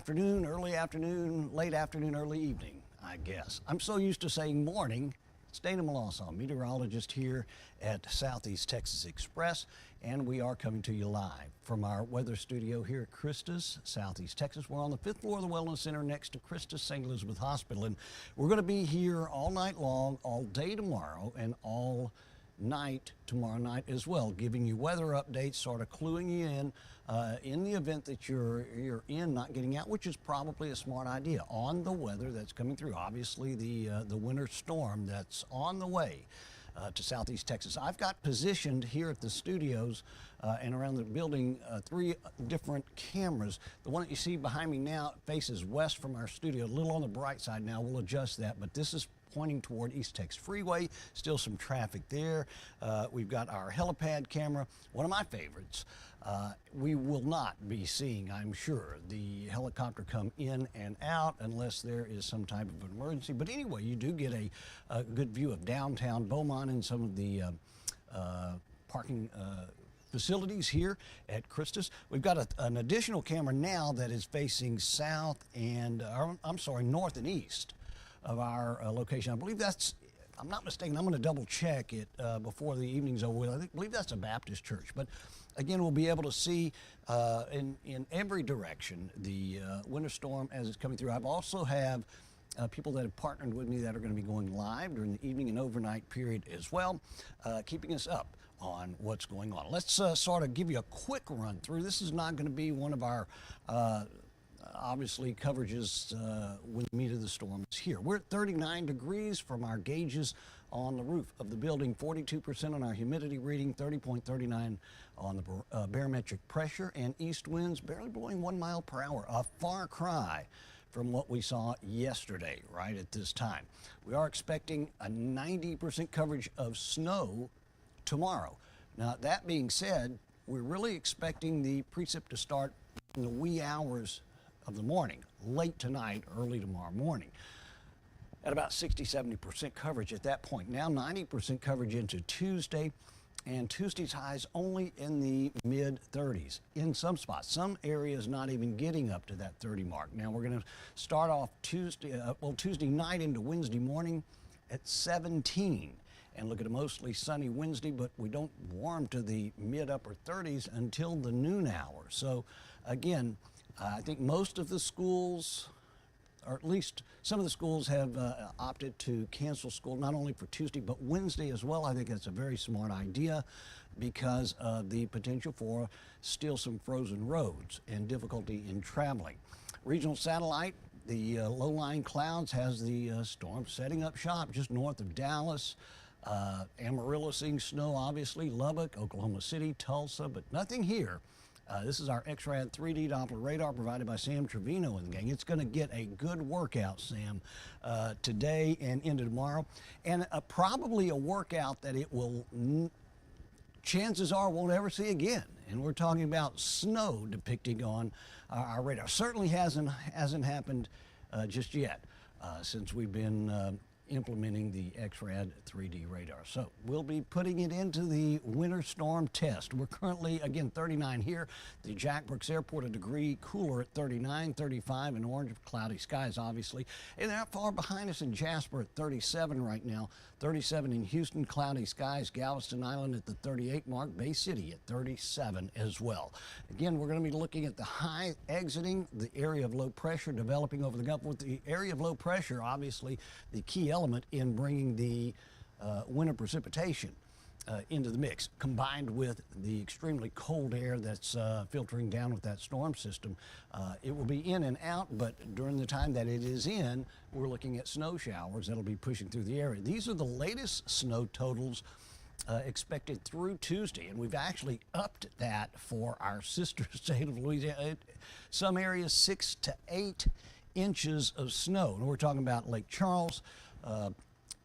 afternoon, early afternoon, late afternoon, early evening, I guess. I'm so used to saying morning. It's Dana Melancon, meteorologist here at Southeast Texas Express, and we are coming to you live from our weather studio here at Christus, Southeast Texas. We're on the 5th floor of the Wellness Center next to Christus St. Elizabeth Hospital, and we're going to be here all night long, all day tomorrow, and all night tomorrow night as well, giving you weather updates, sort of cluing you in the event that you're in not getting out, which is probably a smart idea, on the weather that's coming through. Obviously the winter storm that's on the way to Southeast Texas. I've got positioned here at the studios and around the building 3 different cameras. The one that you see behind me now faces west from our studio, a little on the bright side now. We'll adjust that, but this is pointing toward East Texas Freeway. Still some traffic there. We've got our helipad camera, one of my favorites. We will not be seeing, I'm sure, the helicopter come in and out unless there is some type of emergency. But anyway, you do get a good view of downtown Beaumont and some of the parking facilities here at Christus. We've got an additional camera now that is facing south and, north and east of our location. I believe that's, if I'm not mistaken, I'm going to double check it before the evening's over with. I believe that's a Baptist church. But again, we'll be able to see in every direction the winter storm as it's coming through. I've also have people that have partnered with me that are going to be going live during the evening and overnight period as well, keeping us up on what's going on. Let's sort of give you a quick run through. This is not going to be one of our obviously coverages when the meat of the storm is here. We're at 39 degrees from our gauges on the roof of the building, 42% on our humidity reading, 30.39 on the barometric pressure, and east winds barely blowing 1 mile per hour, a far cry from what we saw yesterday right at this time. We are expecting a 90% coverage of snow tomorrow. Now, that being said, we're really expecting the precip to start in the wee hours of the morning, late tonight, early tomorrow morning, at about 60–70% coverage at that point. Now 90% coverage into Tuesday, and Tuesday's highs only in the mid-30s in some spots. Some areas not even getting up to that 30 mark. Now we're going to start off Tuesday night into Wednesday morning at 17. And look at a mostly sunny Wednesday, but we don't warm to the mid-upper 30s until the noon hour. So again, I think most of the schools, or at least some of the schools, have opted to cancel school, not only for Tuesday, but Wednesday as well. I think that's a very smart idea because of the potential for still some frozen roads and difficulty in traveling. Regional satellite, the low-lying clouds, has the storm setting up shop just north of Dallas. Amarillo seeing snow, obviously, Lubbock, Oklahoma City, Tulsa, but nothing here. This is our XRAD 3D Doppler radar provided by Sam Trevino and the gang. It's going to get a good workout, Sam, today and into tomorrow, and probably a workout that it will, chances are, won't ever see again. And we're talking about snow depicting on our radar. Certainly hasn't happened just yet since we've been implementing the XRAD 3D radar. So we'll be putting it into the winter storm test. We're currently, again, 39 here. The Jack Brooks Airport, a degree cooler at 39, 35 in orange, cloudy skies, obviously. And not far behind us in Jasper at 37 right now. 37 in Houston, cloudy skies. Galveston Island at the 38 mark. Bay City at 37 as well. Again, we're going to be looking at the high exiting, the area of low pressure developing over the Gulf. With the area of low pressure, obviously, the key element in bringing the winter precipitation into the mix, combined with the extremely cold air that's filtering down with that storm system. It will be in and out, but during the time that it is in, we're looking at snow showers that'll be pushing through the area. These are the latest snow totals expected through Tuesday, and we've actually upped that for our sister state of Louisiana. Some areas 6 to 8 inches of snow, and we're talking about Lake Charles,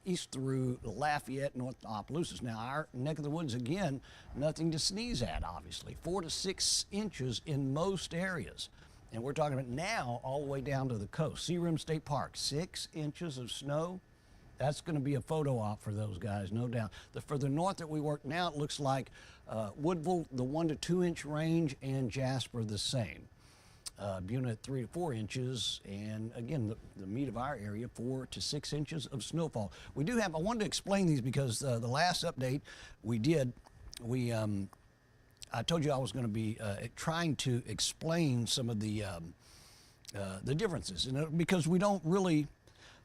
east through Lafayette, north to Opelousas. Now, our neck of the woods, again, nothing to sneeze at, obviously. 4 to 6 inches in most areas. And we're talking about now all the way down to the coast. Searim State Park, 6 inches of snow. That's going to be a photo op for those guys, no doubt. The further north that we work now, it looks like Woodville, the 1 to 2 inch range, and Jasper the same. Buna at 3 to 4 inches, and again, the meat of our area, 4 to 6 inches of snowfall. We do have, I wanted to explain these because the last update we did, I told you I was going to be trying to explain some of the differences, because we don't really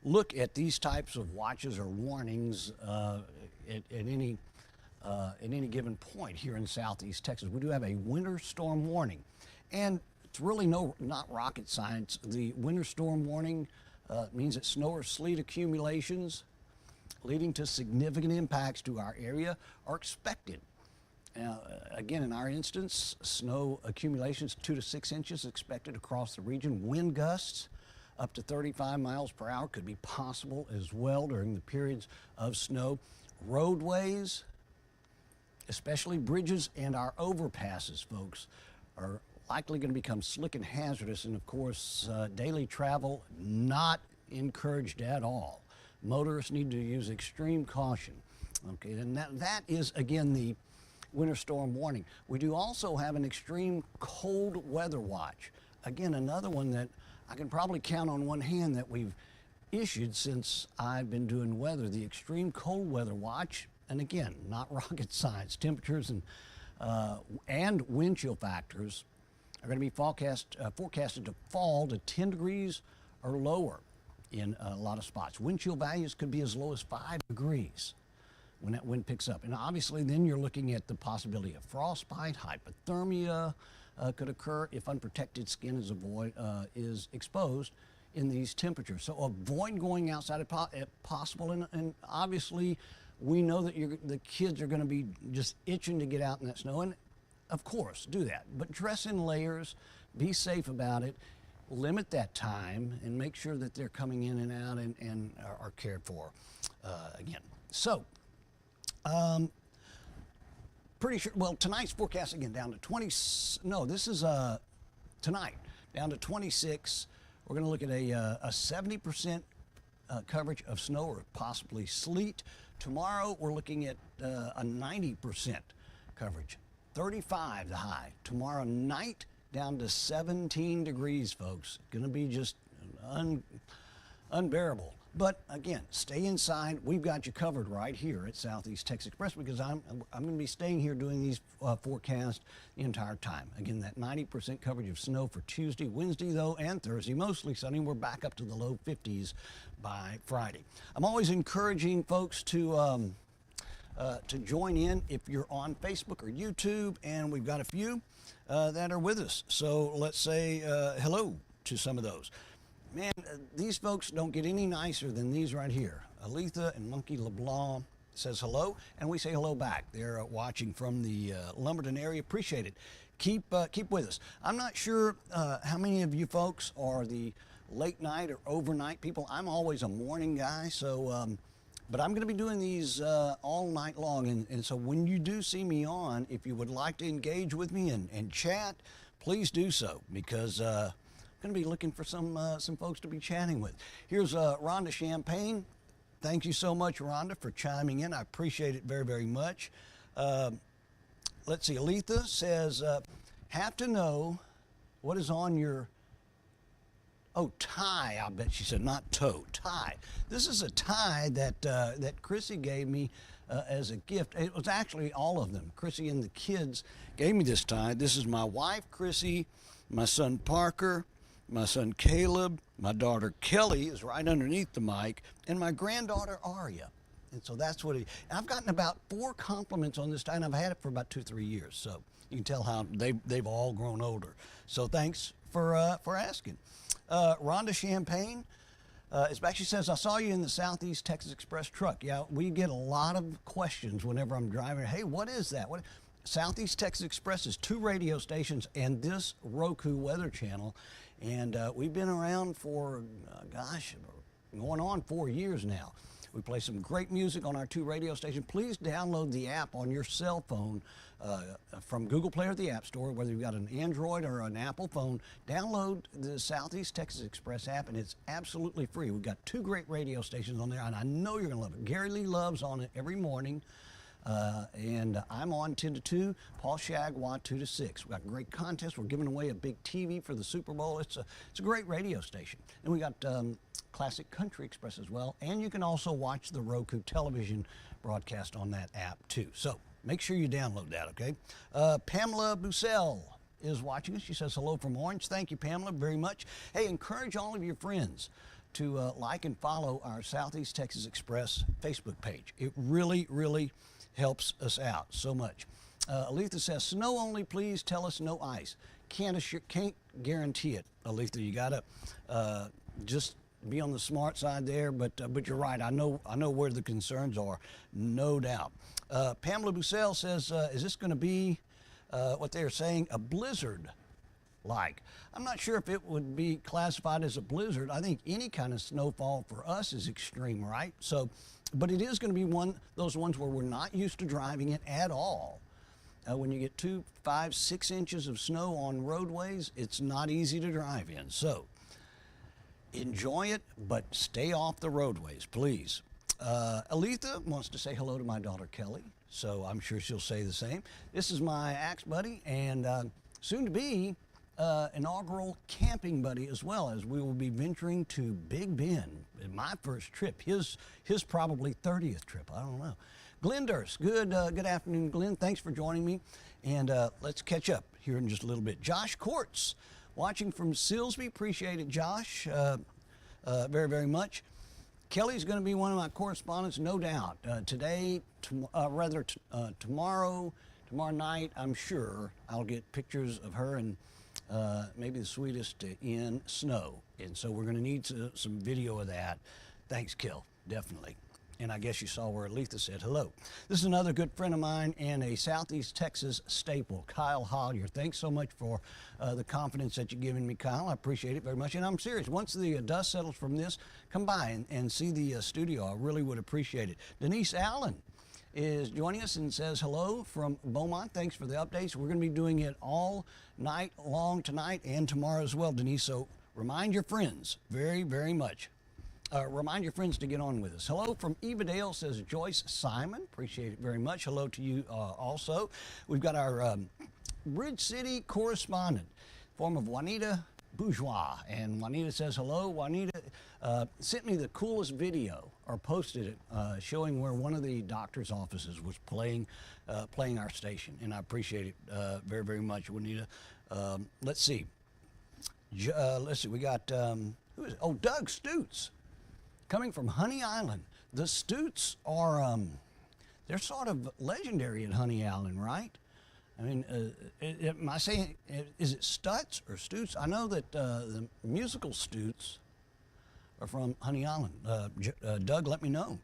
look at these types of watches or warnings at any given point here in southeast Texas. We do have a winter storm warning, and it's really not rocket science. The winter storm warning means that snow or sleet accumulations leading to significant impacts to our area are expected. Again, in our instance, snow accumulations 2 to 6 inches expected across the region. Wind gusts up to 35 miles per hour could be possible as well during the periods of snow. Roadways, especially bridges and our overpasses, folks, are likely going to become slick and hazardous, and of course, daily travel not encouraged at all. Motorists need to use extreme caution. Okay, and that is, again, the winter storm warning. We do also have an extreme cold weather watch. Again, another one that I can probably count on one hand that we've issued since I've been doing weather, the extreme cold weather watch. And again, not rocket science. Temperatures and wind chill factors are going to be forecasted to fall to 10 degrees or lower in a lot of spots. Wind chill values could be as low as 5 degrees when that wind picks up. And obviously then you're looking at the possibility of frostbite, hypothermia could occur if unprotected skin is exposed in these temperatures. So avoid going outside if possible, and obviously we know that the kids are going to be just itching to get out in that snow, and of course, do that. But dress in layers, be safe about it, limit that time, and make sure that they're coming in and out and are cared for again. So, pretty sure, well, tonight's forecast again down to 20, no, this is tonight, down to 26. We're going to look at a 70% coverage of snow or possibly sleet. Tomorrow, we're looking at a 90% coverage. 35 the high. Tomorrow night, down to 17 degrees, folks. Going to be just unbearable. But again, stay inside. We've got you covered right here at Southeast Texas Express, because I'm going to be staying here doing these forecasts the entire time. Again, that 90% coverage of snow for Tuesday, Wednesday, though, and Thursday, mostly sunny. We're back up to the low 50s by Friday. I'm always encouraging folks to join in if you're on Facebook or YouTube, and we've got a few that are with us. So let's say hello to some of those. Man, these folks don't get any nicer than these right here. Aletha and Monkey LeBlanc says hello, and we say hello back. They're watching from the Lumberton area. Appreciate it. Keep with us. I'm not sure how many of you folks are the late night or overnight people. I'm always a morning guy, so but I'm going to be doing these all night long, and so when you do see me on, if you would like to engage with me and chat, please do so, because going to be looking for some folks to be chatting with. Here's Rhonda Champagne. Thank you so much, Rhonda, for chiming in. I appreciate it very, very much. Let's see. Aletha says, have to know what is on your, tie, I bet she said, not toe, tie. This is a tie that Chrissy gave me as a gift. It was actually all of them. Chrissy and the kids gave me this tie. This is my wife, Chrissy, my son, Parker, my son Caleb, my daughter Kelly is right underneath the mic, and my granddaughter Aria. And so that's what I've gotten about 4 compliments on this tie, and I've had it for about 2-3 years. So you can tell how they've all grown older. So thanks for asking. Rhonda Champagne is back. She says, I saw you in the Southeast Texas Express truck. Yeah, we get a lot of questions whenever I'm driving. Hey, what is that? Southeast Texas Express is 2 radio stations and this Roku weather channel. And we've been around for, going on 4 years now. We play some great music on our 2 radio stations. Please download the app on your cell phone from Google Play or the App Store, whether you've got an Android or an Apple phone. Download the Southeast Texas Express app, and it's absolutely free. We've got 2 great radio stations on there, and I know you're going to love it. Gary Lee Love's on it every morning. And I'm on 10 to 2, Paul Shagwa 2 to 6. We've got a great contest. We're giving away a big TV for the Super Bowl. It's a great radio station. And we got Classic Country Express as well. And you can also watch the Roku television broadcast on that app too. So make sure you download that, okay? Pamela Bussell is watching us. She says hello from Orange. Thank you, Pamela, very much. Hey, encourage all of your friends to like and follow our Southeast Texas Express Facebook page. It really, really helps us out so much. Aletha says, snow only, please. Tell us no ice. Can't guarantee it, Aletha. You gotta just be on the smart side there, but you're right. I know where the concerns are, no doubt. Pamela Bussell says, is this going to be what they're saying, a blizzard? Like, I'm not sure if it would be classified as a blizzard. I think any kind of snowfall for us is extreme, right? So, but it is going to be those ones where we're not used to driving it at all. When you get 2, 5, 6 inches of snow on roadways, it's not easy to drive in. So enjoy it, but stay off the roadways, please. Aletha wants to say hello to my daughter Kelly, so I'm sure she'll say the same. This is my axe buddy and soon to be inaugural camping buddy as well, as we will be venturing to Big Bend. My first trip, his probably 30th trip. I don't know. Glenn Durst, good afternoon, Glenn. Thanks for joining me, and let's catch up here in just a little bit. Josh Courts, watching from Silsbee. Appreciate it, Josh, very, very much. Kelly's going to be one of my correspondents, no doubt. Tomorrow night, I'm sure I'll get pictures of her and maybe the sweetest in snow. And so we're going to need some video of that. Thanks, Kel, definitely. And I guess you saw where Aletha said hello. This is another good friend of mine and a Southeast Texas staple, Kyle Hollier. Thanks so much for the confidence that you're giving me, Kyle. I appreciate it very much. And I'm serious. Once the dust settles from this, come by and see the studio. I really would appreciate it. Denise Allen is joining us and says hello from Beaumont. Thanks for the updates. We're going to be doing it all night long tonight and tomorrow as well, Denise. So remind your friends very, very much. Remind your friends to get on with us. Hello from Evadale, says Joyce Simon. Appreciate it very much. Hello to you also. We've got our Bridge City correspondent, form of Juanita Bourgeois. And Juanita says hello. Juanita sent me the coolest video, or posted it, showing where one of the doctor's offices was playing our station. And I appreciate it very, very much, Juanita. Let's see. We got, who is it? Oh, Doug Stutes. Coming from Honey Island. The Stutes are, they're sort of legendary at Honey Island, right? I mean, am I saying, is it Stutz or Stutes? I know that the musical Stutes are from Honey Island. Doug, let me know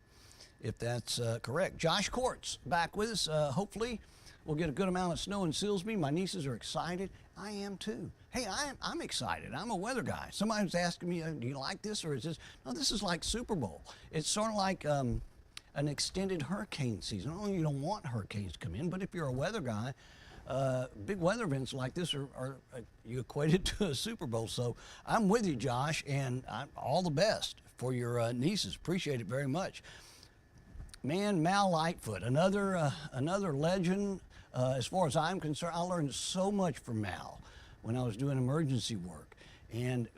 if that's correct. Josh Courts back with us. Hopefully we'll get a good amount of snow in Silsbee. My nieces are excited. I am too. Hey, I'm excited. I'm a weather guy. Somebody was asking me, do you like this or is this? No, this is like Super Bowl. It's sort of like an extended hurricane season. Not only you don't want hurricanes to come in, but if you're a weather guy, big weather events like this are you equate it to a Super Bowl. So I'm with you, Josh, and all the best for your nieces. Appreciate it very much. Man, Mal Lightfoot, another legend. As far as I'm concerned, I learned so much from Mal when I was doing emergency work. And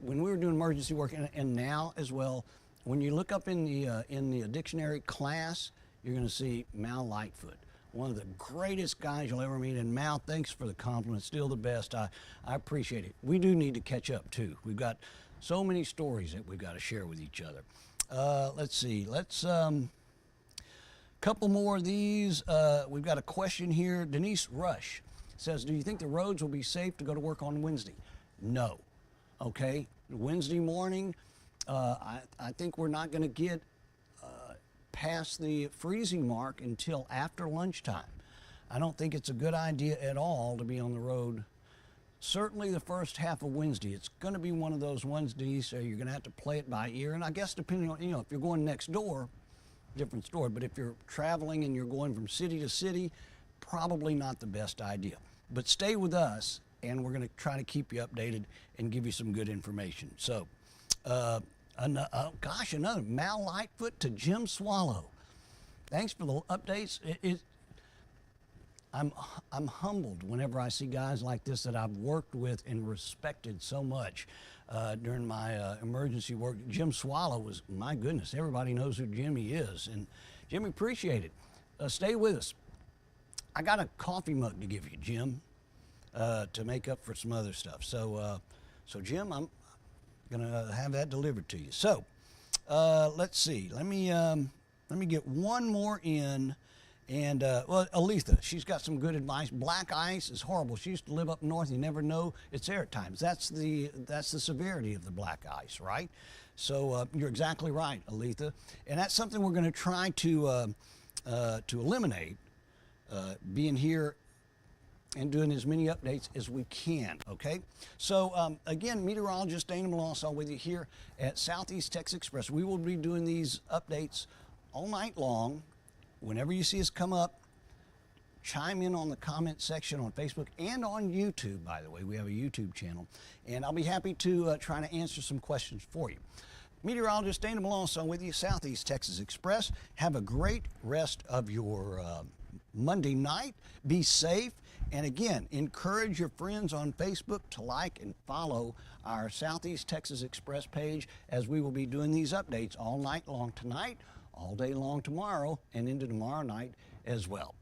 when we were doing emergency work, and now as well, when you look up in the dictionary class, you're going to see Mal Lightfoot, one of the greatest guys you'll ever meet. And Mal, thanks for the compliment. Still the best. I appreciate it. We do need to catch up too. We've got so many stories that we've got to share with each other. Let's see. Couple more of these. We've got a question here. Denise Rush says, do you think the roads will be safe to go to work on Wednesday? No. Okay. Wednesday morning, I think we're not going to get past the freezing mark until after lunchtime. I don't think it's a good idea at all to be on the road. Certainly the first half of Wednesday. It's going to be one of those Wednesdays, so you're going to have to play it by ear. And I guess depending on, if you're going next door, different story. But if you're traveling and you're going from city to city, probably not the best idea. But stay with us, and we're going to try to keep you updated and give you some good information. So, another Mal Lightfoot to Jim Swallow. Thanks for the updates. I'm humbled whenever I see guys like this that I've worked with and respected so much during my emergency work. Jim Swallow was, my goodness, everybody knows who Jimmy is. And Jimmy, appreciate it. Stay with us. I got a coffee mug to give you, Jim, to make up for some other stuff. So, Jim, I'm gonna have that delivered to you. So, let's see. Let me get one more in. And, well, Aletha, she's got some good advice. Black ice is horrible. She used to live up north. You never know it's there at times. That's the severity of the black ice, right? So you're exactly right, Aletha. And that's something we're going to try to eliminate, being here and doing as many updates as we can, okay? So, again, Meteorologist Dana Melancon with you here at Southeast Texas Express. We will be doing these updates all night long. Whenever you see us come up, chime in on the comment section on Facebook and on YouTube, by the way. We have a YouTube channel. And I'll be happy to try to answer some questions for you. Meteorologist Dana Melancon with you, Southeast Texas Express. Have a great rest of your Monday night. Be safe. And again, encourage your friends on Facebook to like and follow our Southeast Texas Express page, as we will be doing these updates all night long tonight, all day long tomorrow, and into tomorrow night as well.